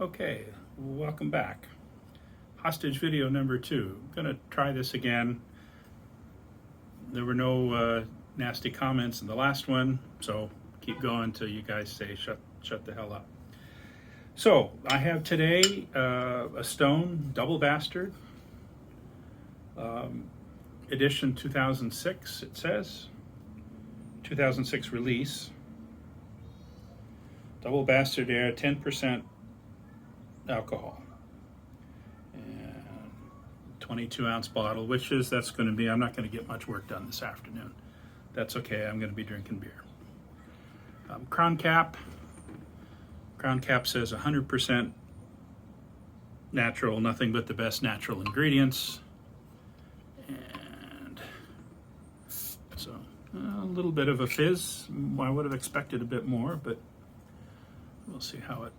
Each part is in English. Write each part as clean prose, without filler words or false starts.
Okay, welcome back. Hostage video number 2. I'm gonna try this again. There were no nasty comments in the last one, so keep going till you guys say shut the hell up. So I have today a Stone Double Bastard, edition 2006. It says 2006 release. Double Bastard Air, 10% alcohol, and 22-ounce bottle, that's going to be, I'm not going to get much work done this afternoon. That's okay, I'm going to be drinking beer. Crown cap says 100% natural, nothing but the best natural ingredients. And so a little bit of a fizz. I would have expected a bit more, but we'll see how it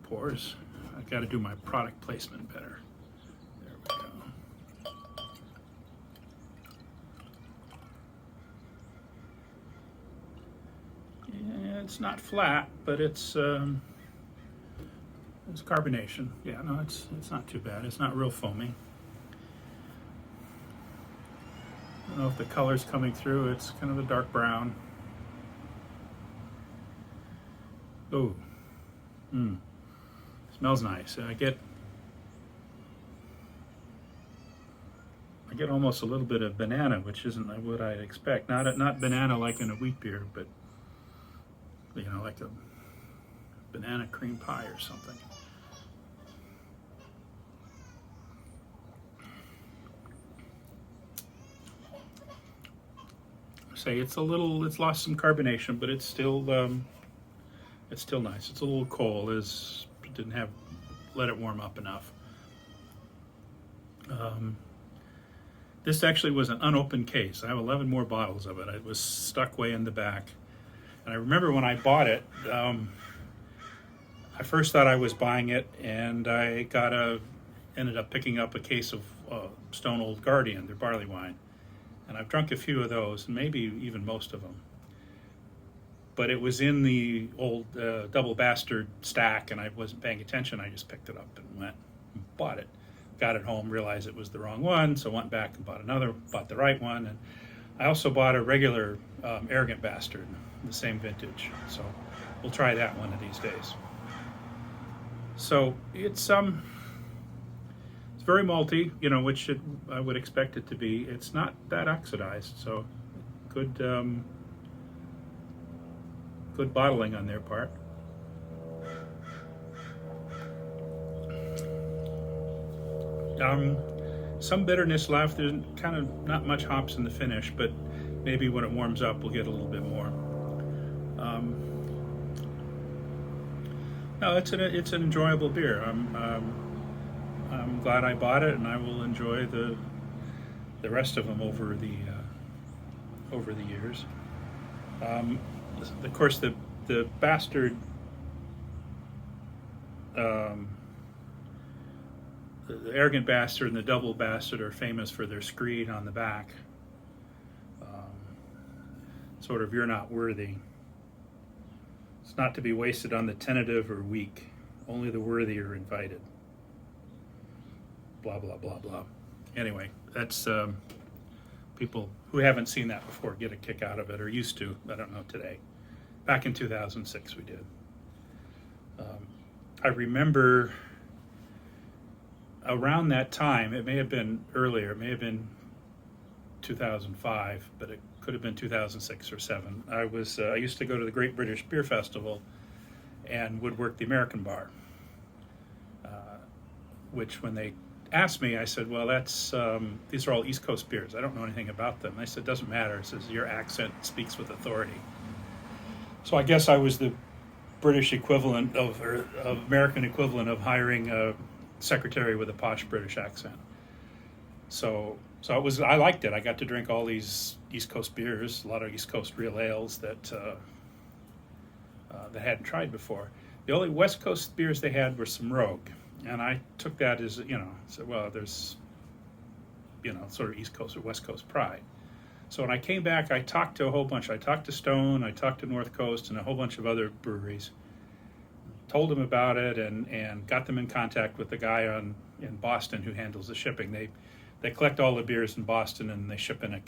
pours. I've got to do my product placement better. There we go. Yeah, it's not flat, but it's carbonation. Yeah, no, it's not too bad. It's not real foamy. I don't know if the color's coming through. It's kind of a dark brown. Oh. Smells nice. I get almost a little bit of banana, which isn't what I'd expect. Not banana like in a wheat beer, but like a banana cream pie or something. Say it's lost some carbonation, but it's still nice. It's a little cold. Didn't let it warm up enough. This actually was an unopened case. I have 11 more bottles of it. It was stuck way in the back. And I remember when I bought it, I first thought I was buying it, and I ended up picking up a case of Stone Old Guardian, their barley wine. And I've drunk a few of those, and maybe even most of them. But it was in the old Double Bastard stack, and I wasn't paying attention. I just picked it up and went and bought it. Got it home, realized it was the wrong one, so went back and bought the right one. And I also bought a regular Arrogant Bastard, the same vintage. So we'll try that one of these days. So it's very malty, which I would expect it to be. It's not that oxidized, so good bottling on their part. Some bitterness left. There's kind of not much hops in the finish, but maybe when it warms up we'll get a little bit more. No, it's an enjoyable beer. I'm glad I bought it, and I will enjoy the rest of them over the years. Of course, the Bastard, the Arrogant Bastard and the Double Bastard are famous for their screed on the back. Sort of, you're not worthy. It's not to be wasted on the tentative or weak. Only the worthy are invited. Blah, blah, blah, blah. Anyway, that's people who haven't seen that before get a kick out of it, or used to. I don't know today. Back in 2006 we did. I remember around that time, it may have been earlier, it may have been 2005, but it could have been 2006 or 7. I used to go to the Great British Beer Festival and would work the American bar, which when they asked me, I said, well, these are all East Coast beers. I don't know anything about them. They said, it doesn't matter. It says, your accent speaks with authority. So I guess I was the British equivalent or American equivalent of hiring a secretary with a posh British accent. So I liked it. I got to drink all these East Coast beers, a lot of East Coast real ales that I hadn't tried before. The only West Coast beers they had were some Rogue. And I took that as, said, well, there's, sort of East Coast or West Coast pride. So when I came back, I talked to a whole bunch. I talked to Stone, I talked to North Coast, and a whole bunch of other breweries. told them about it and got them in contact with the guy in Boston who handles the shipping. They collect all the beers in Boston and they ship them in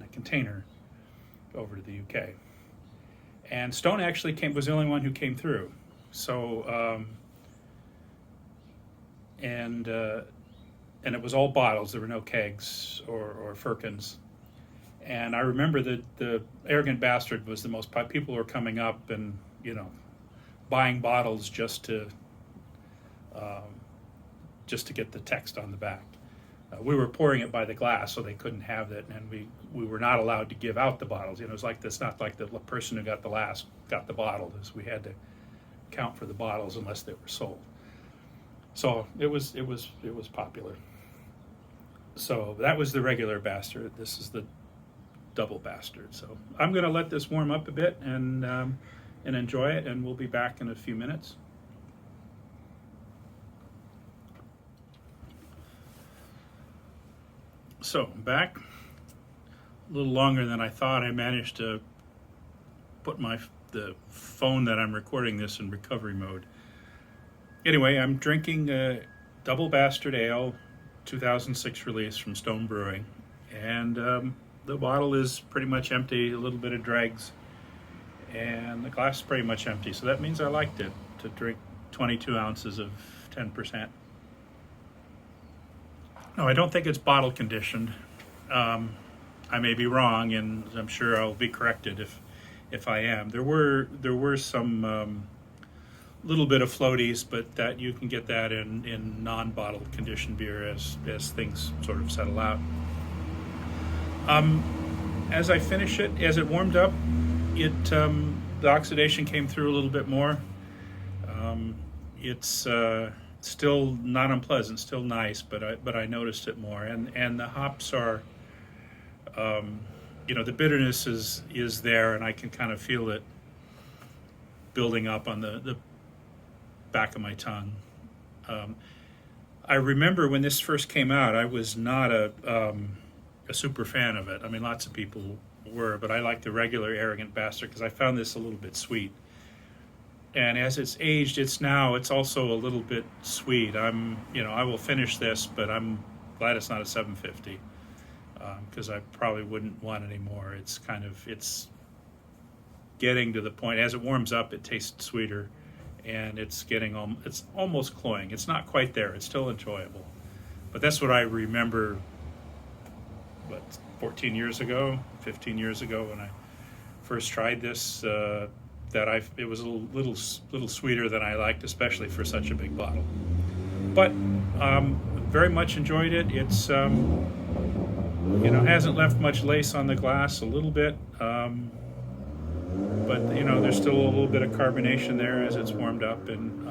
a container over to the UK. And Stone actually was the only one who came through. So and it was all bottles. There were no kegs or firkins. And I remember that the Arrogant Bastard was the most people were coming up and buying bottles just to get the text on the back. We were pouring it by the glass, so they couldn't have it, and we were not allowed to give out the bottles. It was like this, not like the person who got the last got the bottle. We had to count for the bottles unless they were sold. So it was popular. So that was the regular Bastard. This is the Double Bastard. So I'm going to let this warm up a bit and enjoy it, and we'll be back in a few minutes. So I'm back. A little longer than I thought. I managed to put the phone that I'm recording this in recovery mode. Anyway, I'm drinking a Double Bastard Ale, 2006 release from Stone Brewing, and the bottle is pretty much empty, a little bit of dregs, and the glass is pretty much empty. So that means I liked it, to drink 22 ounces of 10%. No, I don't think it's bottle conditioned. I may be wrong, and I'm sure I'll be corrected if I am. There were some little bit of floaties, but that you can get that in non-bottle conditioned beer as things sort of settle out. As I finish it, as it warmed up, the oxidation came through a little bit more. It's still not unpleasant, still nice, but I noticed it more. And the hops are, the bitterness is there, and I can kind of feel it building up on the back of my tongue. I remember when this first came out, I was not a super fan of it. I mean, lots of people were, but I like the regular Arrogant Bastard because I found this a little bit sweet. And as it's aged, it's also a little bit sweet. I will finish this, but I'm glad it's not a 750 because I probably wouldn't want any more. It's getting to the point. As it warms up, it tastes sweeter, and it's almost cloying. It's not quite there. It's still enjoyable, but that's what I remember. 14 years ago, 15 years ago, when I first tried this. It was a little sweeter than I liked, especially for such a big bottle. But very much enjoyed it. It's hasn't left much lace on the glass, a little bit, but there's still a little bit of carbonation there as it's warmed up, and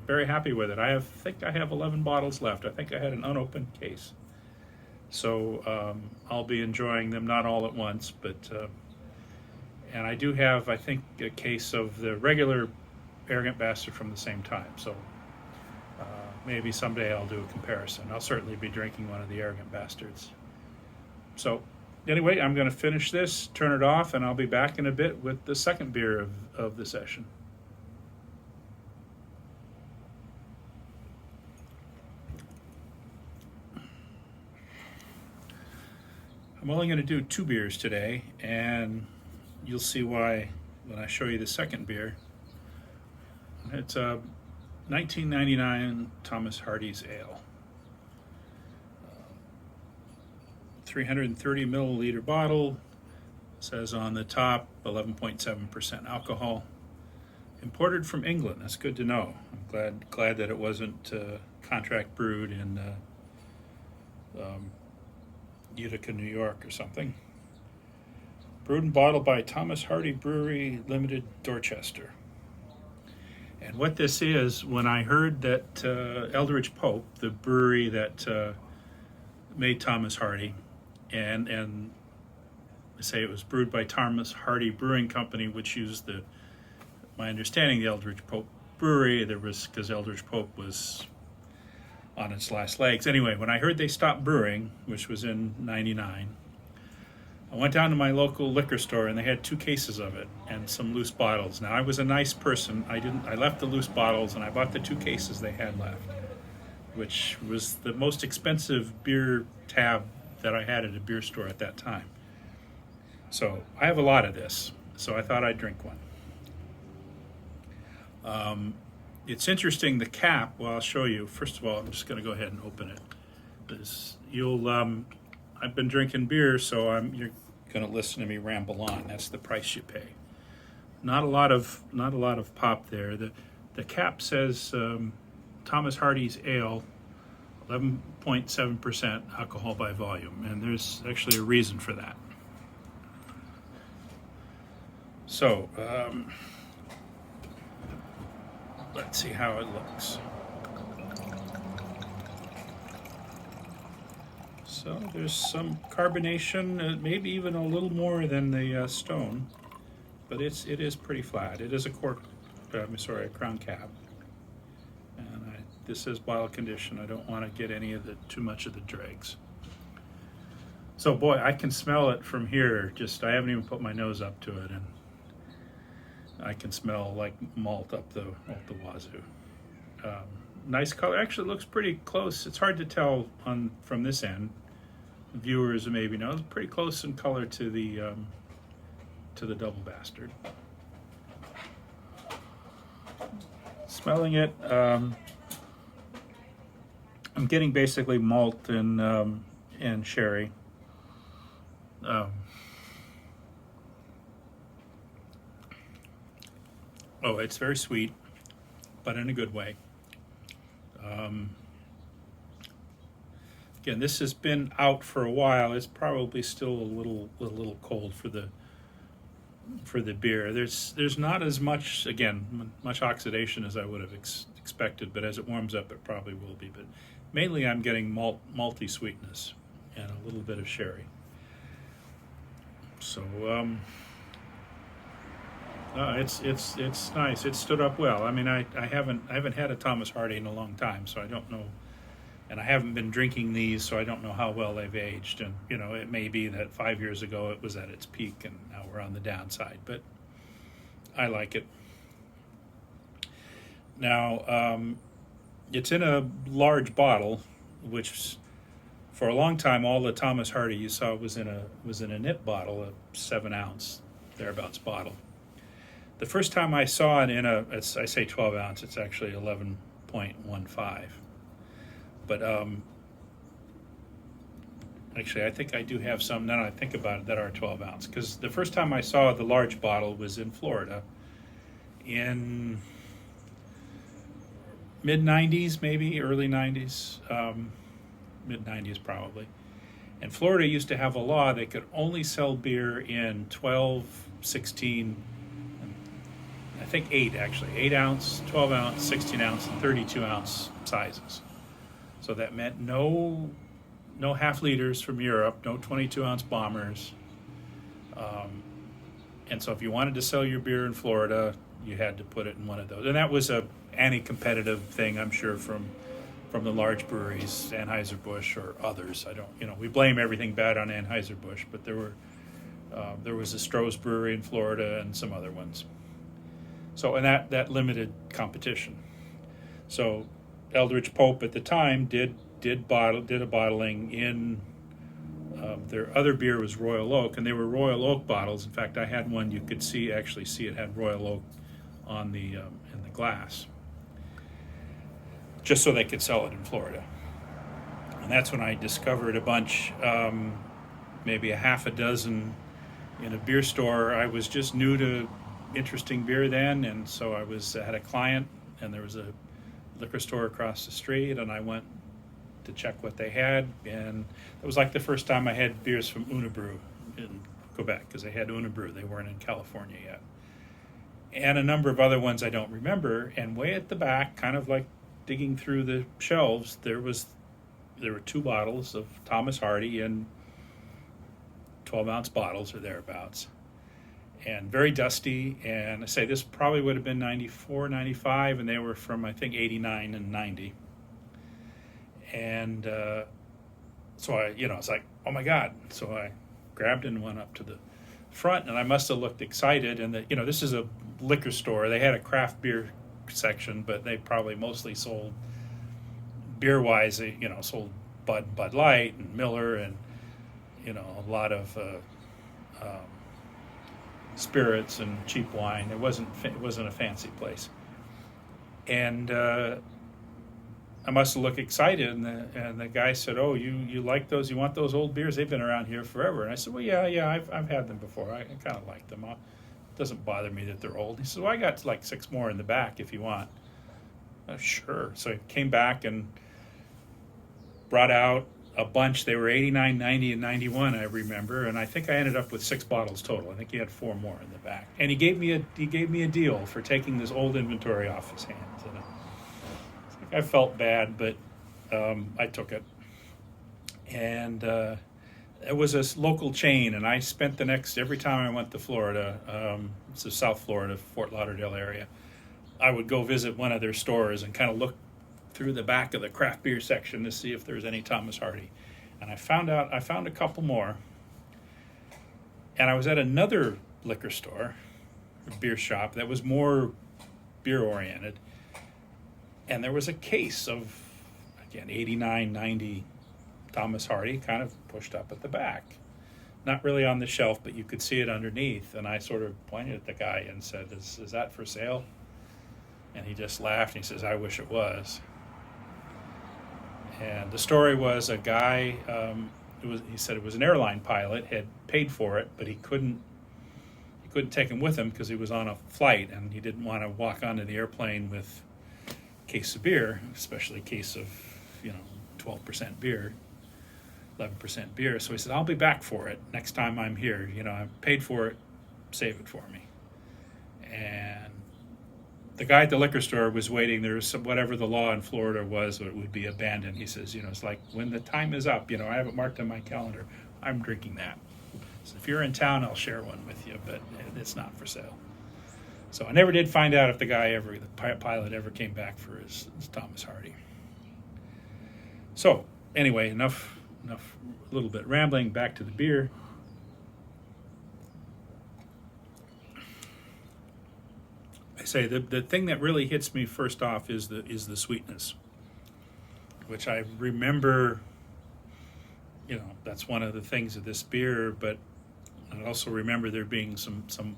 very happy with it. I think I have 11 bottles left. I think I had an unopened case, so I'll be enjoying them, not all at once, but. And I do have, I think, a case of the regular Arrogant Bastard from the same time. So maybe someday I'll do a comparison. I'll certainly be drinking one of the Arrogant Bastards. So anyway, I'm going to finish this, turn it off, and I'll be back in a bit with the second beer of the session. I'm only going to do 2 beers today, and you'll see why when I show you the second beer. It's a 1999 Thomas Hardy's Ale. 330 milliliter bottle. Says on the top 11.7% alcohol. Imported from England. That's good to know. I'm glad that it wasn't contract brewed in Utica, New York or something. Brewed and bottled by Thomas Hardy Brewery Limited, Dorchester. And what this is, when I heard that Eldridge Pope, the brewery that made Thomas Hardy, and I say it was brewed by Thomas Hardy Brewing Company, which used my understanding, the Eldridge Pope Brewery. Because Eldridge Pope was on its last legs. Anyway, when I heard they stopped brewing, which was in '99, I went down to my local liquor store and they had 2 cases of it and some loose bottles. Now I was a nice person. I left the loose bottles and I bought the 2 cases they had left, which was the most expensive beer tab that I had at a beer store at that time. So I have a lot of this, so I thought I'd drink one. It's interesting, the cap, well, I'll show you. First of all, I'm just going to go ahead and open it. I've been drinking beer, so you're going to listen to me ramble on. That's the price you pay. Not a lot of pop there. The cap says Thomas Hardy's Ale, 11.7% alcohol by volume, and there's actually a reason for that. So let's see how it looks. So there's some carbonation, maybe even a little more than the Stone, but it is pretty flat. It is a a crown cap, and this is bottle condition. I don't want to get too much of the dregs. So boy, I can smell it from here. I haven't even put my nose up to it, and I can smell like malt up the wazoo. Nice color. Actually, it looks pretty close. It's hard to tell from this end. Viewers maybe know it's pretty close in color to the Double Bastard. Smelling it, I'm getting basically malt and sherry. Oh, it's very sweet, but in a good way. Again, this has been out for a while. It's probably still a little cold for the beer. There's not as much oxidation as I would have expected, but as it warms up, it probably will be. But mainly, I'm getting malty sweetness and a little bit of sherry. So it's nice. It stood up well. I mean, I haven't had a Thomas Hardy in a long time, so I don't know. And I haven't been drinking these, so I don't know how well they've aged. And, it may be that 5 years ago it was at its peak and now we're on the downside. But I like it. Now, it's in a large bottle, which for a long time all the Thomas Hardy you saw was in a nip bottle, a 7-ounce, thereabouts bottle. The first time I saw it I say 12 ounce, it's actually 11.15. But actually, I think I do have some, now that I think about it, that are 12 ounce. Because the first time I saw the large bottle was in Florida in mid-90s, maybe, early 90s, mid-90s probably. And Florida used to have a law they could only sell beer in 12, 16, I think 8 actually, 8 ounce, 12 ounce, 16 ounce, and 32 ounce sizes. So that meant no half liters from Europe, no 22 ounce bombers. And so if you wanted to sell your beer in Florida, you had to put it in one of those. And that was a anti-competitive thing, I'm sure, from the large breweries, Anheuser-Busch or others. We blame everything bad on Anheuser-Busch, but there was a Stroh's brewery in Florida and some other ones. So, and that limited competition. So Eldridge Pope at the time did a bottling in their other beer was Royal Oak, and they were Royal Oak bottles. In fact, I had one you could actually see it had Royal Oak on in the glass, just so they could sell it in Florida. And that's when I discovered a bunch, maybe a half a dozen in a beer store. I was just new to interesting beer then, and so I had a client, and there was a liquor store across the street, and I went to check what they had, and it was like the first time I had beers from Unibrew in Quebec, because they had Unibrew. They weren't in California yet. And a number of other ones I don't remember, and way at the back, kind of like digging through the shelves, there were 2 bottles of Thomas Hardy in 12-ounce bottles or thereabouts, and very dusty. And I say this probably would have been 94, 95, and they were from, I think, 89 and 90. And so it's like, oh my God. So I grabbed it and went up to the front, and I must have looked excited. And this is a liquor store. They had a craft beer section, but they probably mostly sold beer-wise. They sold Bud Light and Miller, and a lot of spirits and cheap wine. It wasn't a fancy place, and I must have looked excited, and the guy said, "Oh, you like those? You want those old beers? They've been around here forever." And I said, "Well, yeah, I've had them before. I kind of like them. It doesn't bother me that they're old." He said, "Well, I got like 6 more in the back if you want." Sure. So I came back and brought out a bunch. They were 89, 90, and 91, I remember, and I think I ended up with 6 bottles total. I think he had 4 more in the back, and he gave me a deal for taking this old inventory off his hands. And I felt bad, but I took it, and it was a local chain, and I spent every time I went to Florida, it's the South Florida, Fort Lauderdale area, I would go visit one of their stores and kind of look through the back of the craft beer section to see if there's any Thomas Hardy. And I found a couple more. And I was at another liquor store, a beer shop that was more beer oriented. And there was a case of, again, 89, 90 Thomas Hardy kind of pushed up at the back. Not really on the shelf, but you could see it underneath. And I sort of pointed at the guy and said, is that for sale? And he just laughed and he says, "I wish it was." And the story was a guy, he said it was an airline pilot, had paid for it, but he couldn't take him with him because he was on a flight and he didn't want to walk onto the airplane with a case of beer, especially a case of 12% beer, 11% beer. So he said, "I'll be back for it next time I'm here. I paid for it, save it for me." And the guy at the liquor store was waiting. There was whatever the law in Florida was, it would be abandoned. He says, it's like when the time is up, I have it marked on my calendar. I'm drinking that. So if you're in town, I'll share one with you, but it's not for sale. So I never did find out if the pilot ever came back for his Thomas Hardy. So anyway, enough, a little bit rambling. Back to the beer. I say the thing that really hits me first off is the sweetness, which I remember. That's one of the things of this beer, but I also remember there being some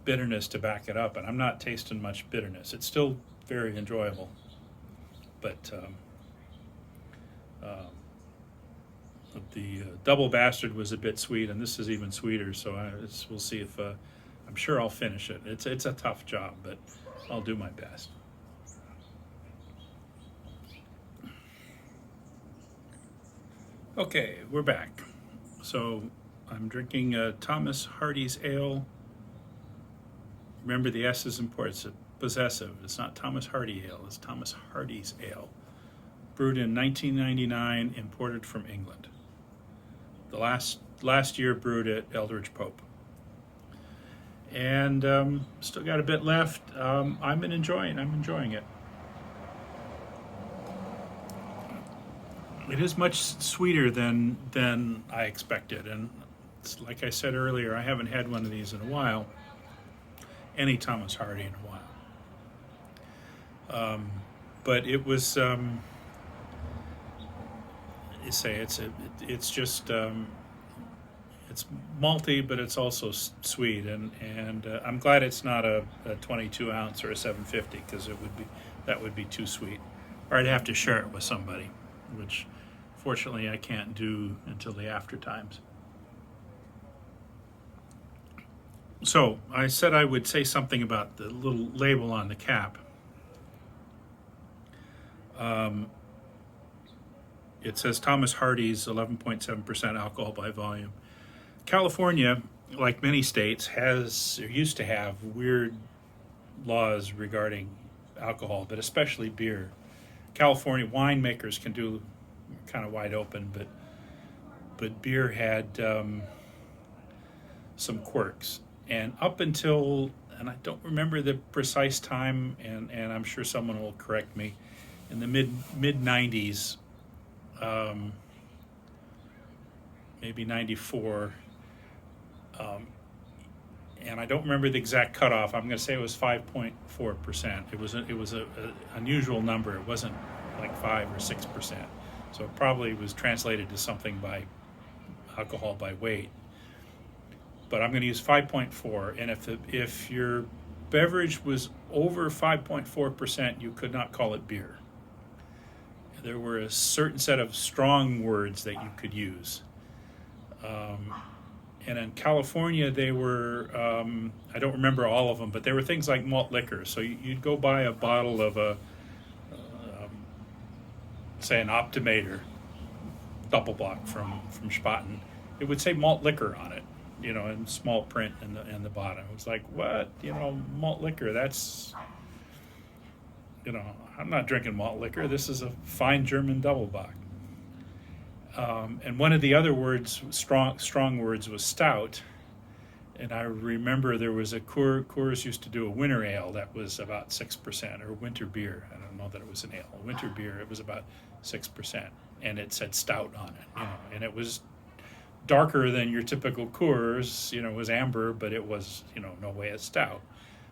bitterness to back it up, and I'm not tasting much bitterness. It's still very enjoyable, but the Double Bastard was a bit sweet, and this is even sweeter. So we'll see if. I'm sure I'll finish it. It's a tough job, but I'll do my best. Okay, we're back. So I'm drinking Thomas Hardy's Ale. Remember, the S is important. It's possessive. It's not Thomas Hardy Ale. It's Thomas Hardy's Ale. Brewed in 1999, imported from England. The last year brewed at Eldridge Pope. And still got a bit left. I'm enjoying it. It is much sweeter than I expected, and it's, like I said earlier, I haven't had one of these in a while. Any Thomas Hardy in a while. But it was. It's just. It's malty, but it's also sweet, and I'm glad it's not a 22 ounce or a 750, because that would be too sweet, or I'd have to share it with somebody, which fortunately I can't do until the after times. So I said I would say something about the little label on the cap. It says Thomas Hardy's 11.7% alcohol by volume. California, like many states, used to have weird laws regarding alcohol, but especially beer. California winemakers can do kind of wide open, but beer had some quirks. And up until, and I don't remember the precise time, and I'm sure someone will correct me, in the mid 90s, maybe 94, And I don't remember the exact cutoff. I'm going to say it was 5.4%. It was a unusual number. It wasn't like 5 or 6%. So it probably was translated to something by alcohol by weight. But I'm going to use 5.4. And if your beverage was over 5.4%, you could not call it beer. There were a certain set of strong words that you could use. And in California, they were, I don't remember all of them, but they were things like malt liquor. So you'd go buy a bottle of say an Optimator double block from Spaten. It would say malt liquor on it, in small print in the bottom. It was like, what? Malt liquor, that's, I'm not drinking malt liquor. This is a fine German double block. And one of the other words, strong words, was stout. And I remember there was Coors used to do a winter ale that was about 6%, or winter beer. I don't know that it was an ale. Winter beer, it was about 6%. And it said stout on it, and it was darker than your typical Coors, it was amber, but it was, no way a stout.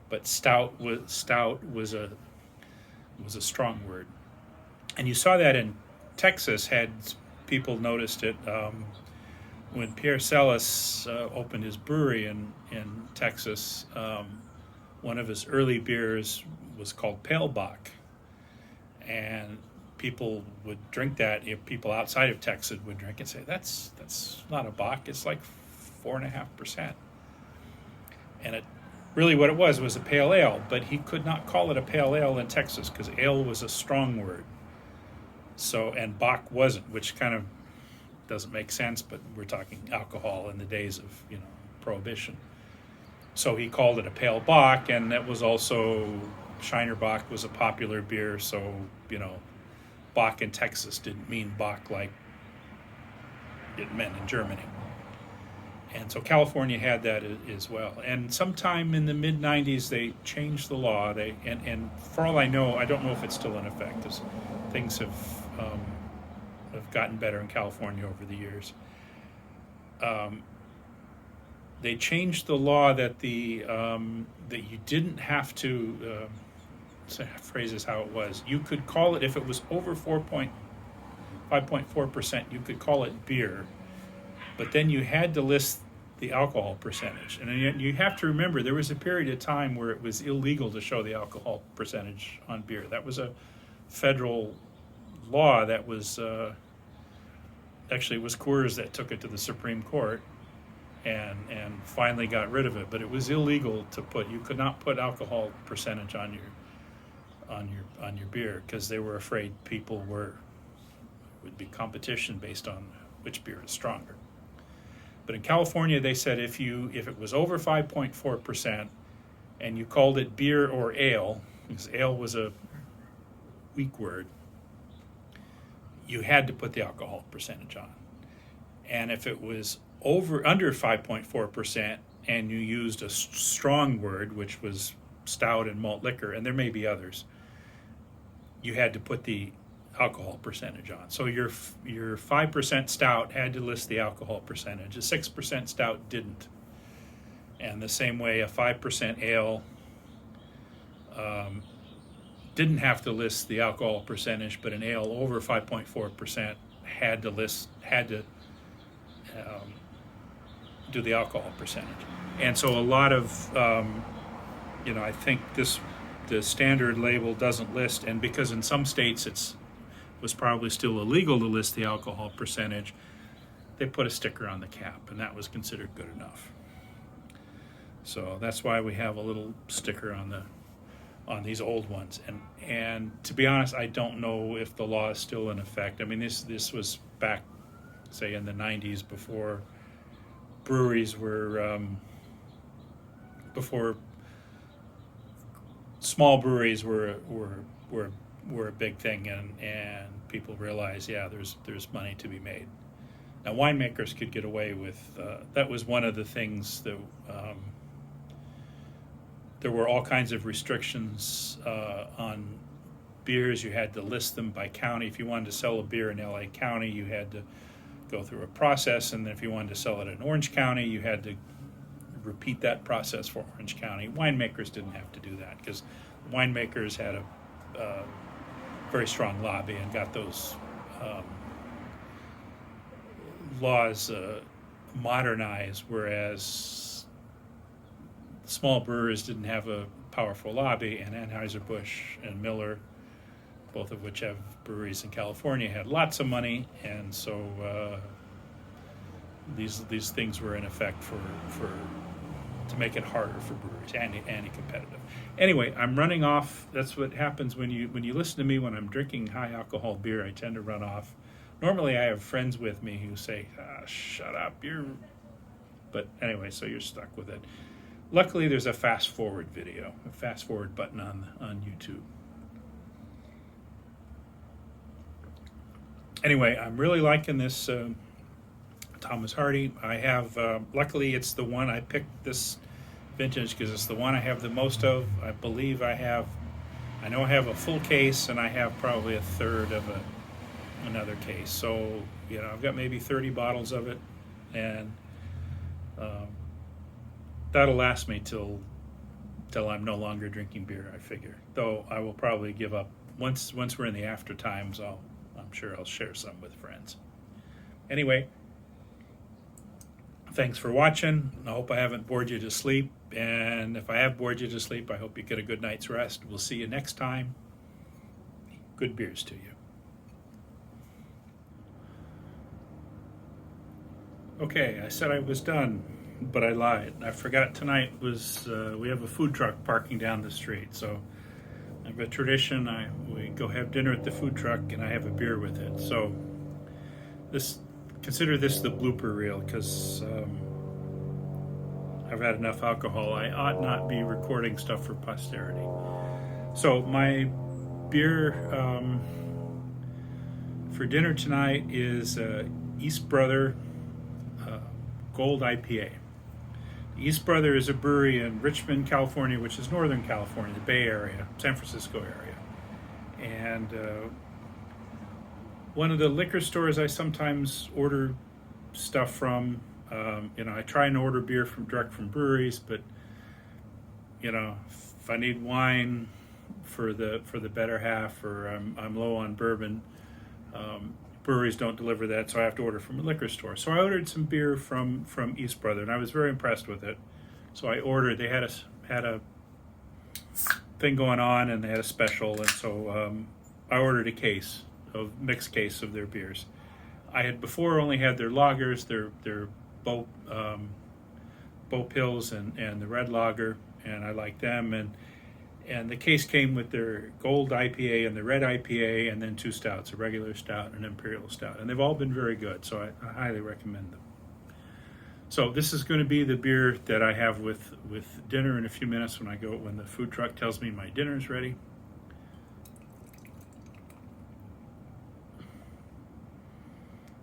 But stout was a strong word. And you saw that in Texas, had people noticed it when Pierre Celis opened his brewery in Texas. One of his early beers was called Pale Bock, and people would drink that. If people outside of Texas would drink it and say, that's not a Bock, it's like 4.5%. And it really, what it was a pale ale, but he could not call it a pale ale in Texas because ale was a strong word. So, and Bock wasn't, which kind of doesn't make sense, but we're talking alcohol in the days of, Prohibition. So he called it a pale Bock, and that was also, Shiner Bock was a popular beer, so, Bock in Texas didn't mean Bock like it meant in Germany. And so California had that as well. And sometime in the mid-90s, they changed the law. And for all I know, I don't know if it's still in effect, because things have gotten better in California over the years. They changed the law that that you didn't have to. Phrase is how it was. You could call it, if it was over 5.4%, you could call it beer, but then you had to list the alcohol percentage. And you have to remember, there was a period of time where it was illegal to show the alcohol percentage on beer. That was a federal law that was, actually it was Coors that took it to the Supreme Court and finally got rid of it. But it was illegal to you could not put alcohol percentage on your beer, because they were afraid would be competition based on which beer is stronger. But in California, they said if it was over 5.4% and you called it beer or ale, because ale was a weak word, you had to put the alcohol percentage on. And if it was under 5.4% and you used a strong word, which was stout and malt liquor, and there may be others, you had to put the alcohol percentage on. So your 5% stout had to list the alcohol percentage. A 6% stout didn't. And the same way, a 5% ale didn't have to list the alcohol percentage, but an ale over 5.4% had to do the alcohol percentage. And so a lot of I think the standard label doesn't list, and because in some states it was probably still illegal to list the alcohol percentage, they put a sticker on the cap, and that was considered good enough. So that's why we have a little sticker on these old ones. And to be honest, I don't know if the law is still in effect. I mean, this was back, say, in the 90s, before breweries were before small breweries were a big thing, and people realized, there's money to be made. Now, winemakers could get away with that. Was one of the things that there were all kinds of restrictions on beers. You had to list them by county. If you wanted to sell a beer in LA County, you had to go through a process, and if you wanted to sell it in Orange County, you had to repeat that process for Orange County. Winemakers didn't have to do that because winemakers had a very strong lobby and got those laws modernized, whereas small brewers didn't have a powerful lobby, and Anheuser-Busch and Miller, both of which have breweries in California, had lots of money, and so these things were in effect to make it harder for brewers, anti-competitive. Anyway, I'm running off. That's what happens when you listen to me when I'm drinking high alcohol beer. I tend to run off. Normally, I have friends with me who say, "Shut up, you're." But anyway, so you're stuck with it. Luckily, there's a fast forward video, a fast forward button on YouTube. Anyway, I'm really liking this Thomas Hardy. I have, luckily it's the one I picked this vintage because it's the one I have the most of. I believe I know I have a full case, and I have probably a third of another case. So, I've got maybe 30 bottles of it, and that'll last me till I'm no longer drinking beer, I figure. Though I will probably give up once we're in the after times. I'm sure I'll share some with friends. Anyway, thanks for watching. I hope I haven't bored you to sleep, and if I have bored you to sleep, I hope you get a good night's rest. We'll see you next time. Good beers to you. Okay, I said I was done, but I lied. I forgot tonight was, we have a food truck parking down the street, so I have a tradition. We go have dinner at the food truck, and I have a beer with it. So consider this the blooper reel, because I've had enough alcohol. I ought not be recording stuff for posterity. So my beer for dinner tonight is East Brother Gold IPA. East Brother is a brewery in Richmond, California, which is Northern California, the Bay Area, San Francisco area. And one of the liquor stores I sometimes order stuff from. I try and order beer direct from breweries, but if I need wine for the better half, or I'm low on bourbon, breweries don't deliver that, so I have to order from a liquor store. So I ordered some beer from East Brother, and I was very impressed with it. So I ordered. They had a thing going on, and they had a special, and so I ordered a mixed case of their beers. I had before only had their lagers, their Bow Pills and the Red Lager, and I like them. And the case came with their Gold IPA and the Red IPA, and then two stouts, a regular stout and an imperial stout. And they've all been very good, so I highly recommend them. So this is going to be the beer that I have with dinner in a few minutes when the food truck tells me my dinner's ready.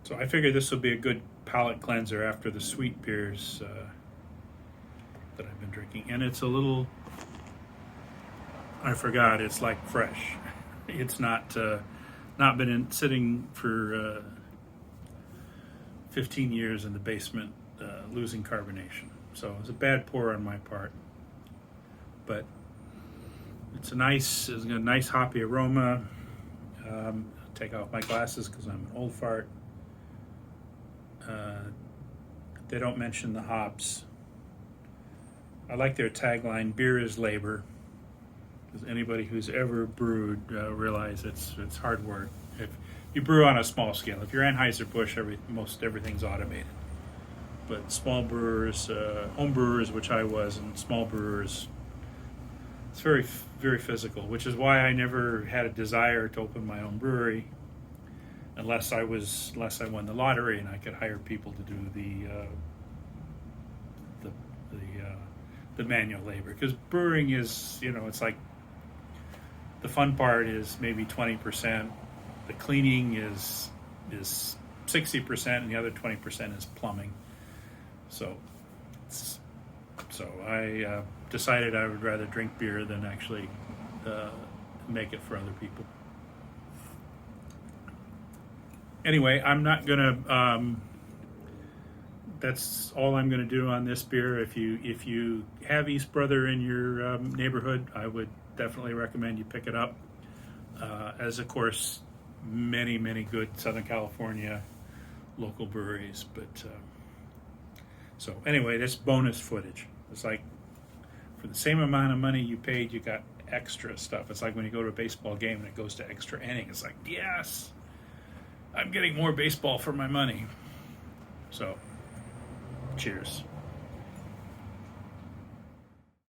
So I figure this will be a good palate cleanser after the sweet beers that I've been drinking. And it's a little... I forgot, it's like fresh. It's not been sitting for 15 years in the basement, losing carbonation. So it was a bad pour on my part. But it's got a nice hoppy aroma. Take off my glasses because I'm an old fart. They don't mention the hops. I like their tagline, "Beer is labor." Because anybody who's ever brewed realize it's hard work. If you brew on a small scale, if you're Anheuser-Busch, most everything's automated. But small brewers, home brewers, which I was, and small brewers, it's very, very physical. Which is why I never had a desire to open my own brewery, unless I won the lottery and I could hire people to do the manual labor. Because brewing is, it's like, the fun part is maybe 20%. The cleaning is 60%, and the other 20% is plumbing. So I decided I would rather drink beer than actually make it for other people. Anyway, I'm not gonna that's all I'm going to do on this beer. If you have East Brother in your neighborhood, I would definitely recommend you pick it up. As of course, many good Southern California local breweries. But so anyway, that's bonus footage. It's like for the same amount of money you paid, you got extra stuff. It's like when you go to a baseball game and it goes to extra inning. It's like, yes, I'm getting more baseball for my money. So, cheers.